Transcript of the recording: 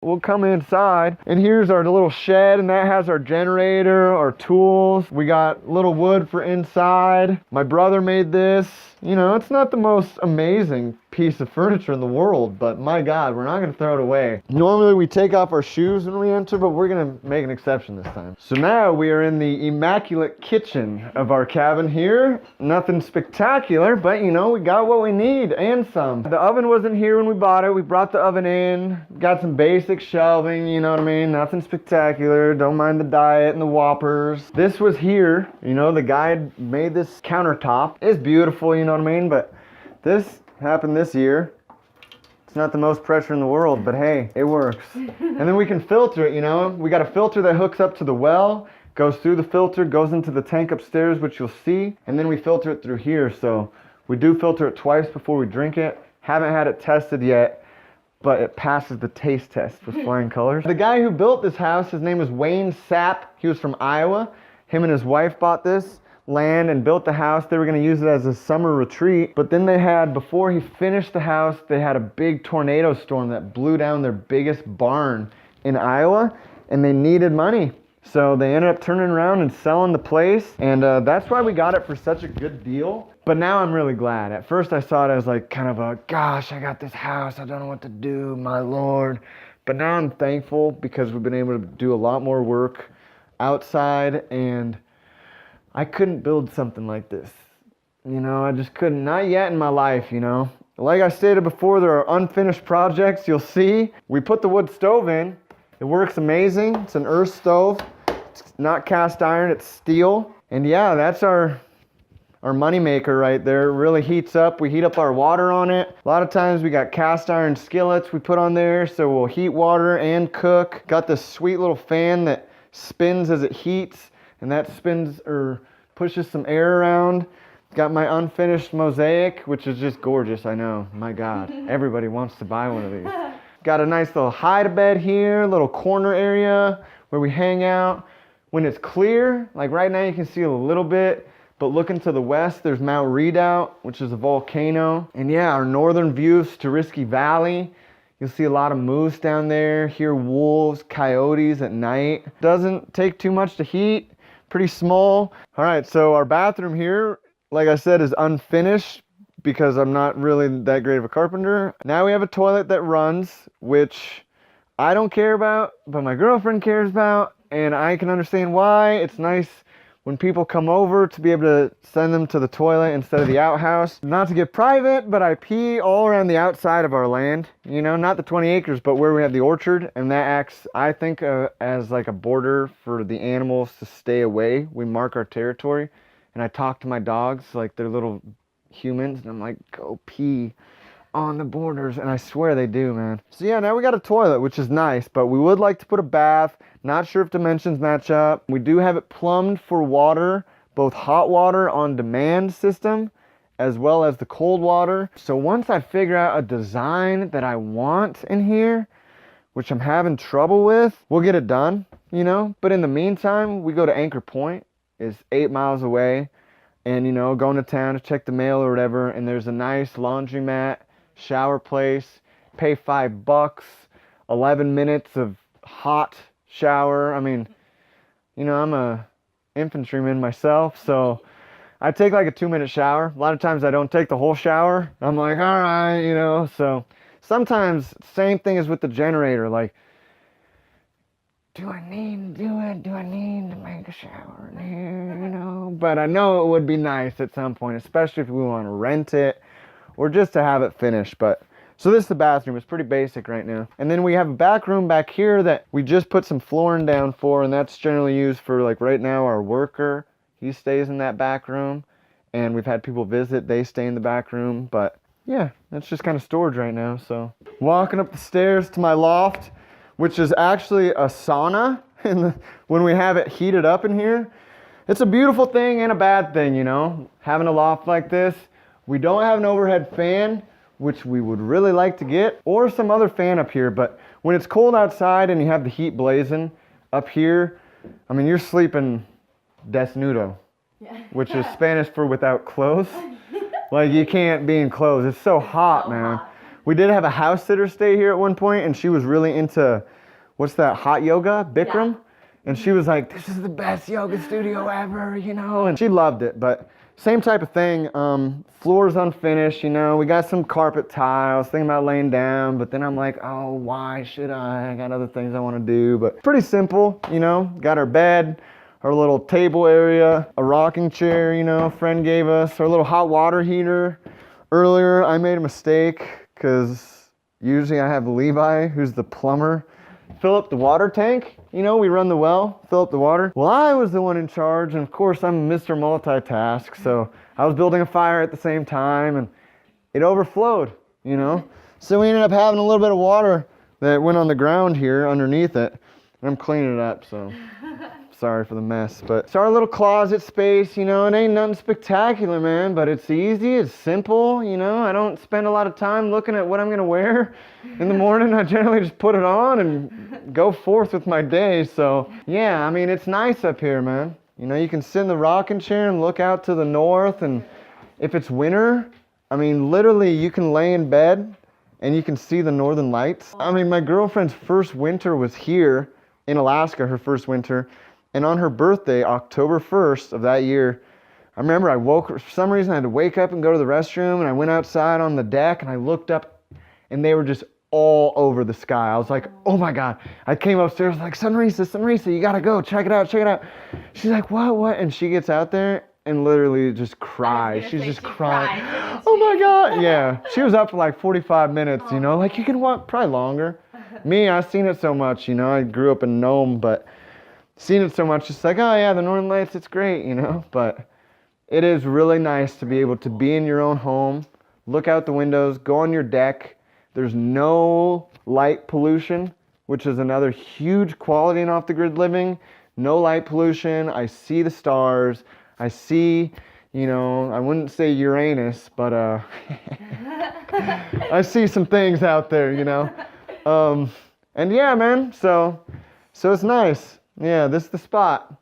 we'll come inside, and here's our little shed, and that has our generator, our tools. We got little wood for inside. My brother made this. You know, it's not the most amazing piece of furniture in the world, but my God, we're not gonna throw it away. Normally we take off our shoes when we enter, but we're gonna make an exception this time. So now we are in the immaculate kitchen of our cabin here. Nothing spectacular, but you know, we got what we need and some. The oven wasn't here when we bought it. We brought the oven in, got some basic shelving, you know what I mean? Nothing spectacular. Don't mind the diet and the Whoppers. This was here, you know, the guy made this countertop. It's beautiful, you know what I mean? But this happened this year. It's not the most pressure in the world, but hey, it works. And then we can filter it, you know? We got a filter that hooks up to the well, goes through the filter, goes into the tank upstairs, which you'll see, and then we filter it through here. So we do filter it twice before we drink it. Haven't had it tested yet, but it passes the taste test with flying colors. The guy who built this house, his name is Wayne Sapp. He was from Iowa. Him and his wife bought this land and built the house. They were going to use it as a summer retreat, but then they had, before he finished the house, they had a big tornado storm that blew down their biggest barn in Iowa, and they needed money. So they ended up turning around and selling the place, and that's why we got it for such a good deal. But now I'm really glad. At first I saw it as like kind of a, gosh, I got this house, I don't know what to do, my Lord. But now I'm thankful because we've been able to do a lot more work outside, and I couldn't build something like this. You know, I just couldn't, not yet in my life, you know. Like I stated before, there are unfinished projects. You'll see, we put the wood stove in. It works amazing. It's an earth stove. It's not cast iron, it's steel. And yeah, that's our money maker right there. It really heats up. We heat up our water on it. A lot of times we got cast iron skillets we put on there, so we'll heat water and cook. Got this sweet little fan that spins as it heats, and that spins or pushes some air around. Got my unfinished mosaic, which is just gorgeous, I know. My God, everybody wants to buy one of these. Got a nice little hide-a-bed here, little corner area where we hang out. When it's clear, like right now you can see a little bit, but looking to the west, there's Mount Redoubt, which is a volcano. And yeah, our northern view of Storiski Valley. You'll see a lot of moose down there, hear wolves, coyotes at night. Doesn't take too much to heat. Pretty small. All right, so our bathroom here, like I said, is unfinished because I'm not really that great of a carpenter. Now we have a toilet that runs, which I don't care about, but my girlfriend cares about, and I can understand why. It's nice when people come over to be able to send them to the toilet instead of the outhouse. Not to get private, but I pee all around the outside of our land. You know, not the 20 acres, but where we have the orchard. And that acts, I think, as like a border for the animals to stay away. We mark our territory. And I talk to my dogs like they're little humans. And I'm like, go pee on the borders. And I swear they do, man. So yeah, now we got a toilet, which is nice. But we would like to put a bath. Not sure if dimensions match up. We do have it plumbed for water, both hot water on demand system, as well as the cold water. So once I figure out a design that I want in here, which I'm having trouble with, we'll get it done, you know? But in the meantime, we go to Anchor Point. It's 8 miles away. And, you know, going to town to check the mail or whatever. And there's a nice laundromat, shower place. Pay $5, 11 minutes of hot shower. I mean, you know, I'm a infantryman myself, so I take like a 2-minute shower. A lot of times I don't take the whole shower. I'm like, all right, you know. So sometimes same thing as with the generator, like, do I need to do it? Do I need to make a shower in here, you know? But I know it would be nice at some point, especially if we want to rent it or just to have it finished. But so this is the bathroom. It's pretty basic right now. And then we have a back room back here that we just put some flooring down for, and that's generally used for, like, right now our worker. He stays in that back room, and we've had people visit. They stay in the back room, but yeah, that's just kind of storage right now. So walking up the stairs to my loft, which is actually a sauna when we have it heated up in here. It's a beautiful thing and a bad thing, you know, having a loft like this. We don't have an overhead fan, which we would really like to get, or some other fan up here. But when it's cold outside and you have the heat blazing up here, I mean, you're sleeping desnudo, which is Spanish for without clothes. Like, you can't be in clothes. It's so hot, man. We did have a house sitter stay here at one point, and she was really into, what's that, hot yoga, Bikram? Yeah. And she was like, this is the best yoga studio ever, you know, and she loved it. But same type of thing, floor's unfinished, you know, we got some carpet tiles, thinking about laying down, but then I'm like, oh, why should I got other things I want to do, but pretty simple, you know, got our bed, our little table area, a rocking chair, you know, a friend gave us, our little hot water heater. Earlier, I made a mistake, because usually I have Levi, who's the plumber, fill up the water tank. You know, we run the well, fill up the water. Well, I was the one in charge, and of course I'm Mr. Multitask, so I was building a fire at the same time, and it overflowed, you know? So we ended up having a little bit of water that went on the ground here underneath it, and I'm cleaning it up, so sorry for the mess. But it's our little closet space, you know, it ain't nothing spectacular, man, but it's easy, it's simple, you know, I don't spend a lot of time looking at what I'm gonna wear in the morning. I generally just put it on and go forth with my day. So yeah, I mean, it's nice up here, man. You know, you can sit in the rocking chair and look out to the north, and if it's winter, I mean, literally you can lay in bed and you can see the northern lights. I mean, my girlfriend's first winter was here in Alaska, her first winter. And on her birthday, October 1st of that year, I remember I woke, for some reason I had to wake up and go to the restroom, and I went outside on the deck and I looked up and they were just all over the sky. I was like, oh my God. I came upstairs like, Sunrisa, you gotta go, check it out. She's like, what? And she gets out there and literally just cries. She's just crying. Oh my God. Yeah, she was up for like 45 minutes, you know, like you can walk probably longer. Me, I've seen it so much, you know, I grew up in Nome, but seen it so much, it's like, oh yeah, the Northern Lights, it's great, you know, but it is really nice to be able to be in your own home, look out the windows, go on your deck. There's no light pollution, which is another huge quality in off-the-grid living. No light pollution. I see the stars. I see, you know, I wouldn't say Uranus, but I see some things out there, you know. And yeah, man, so it's nice. Yeah, this is the spot.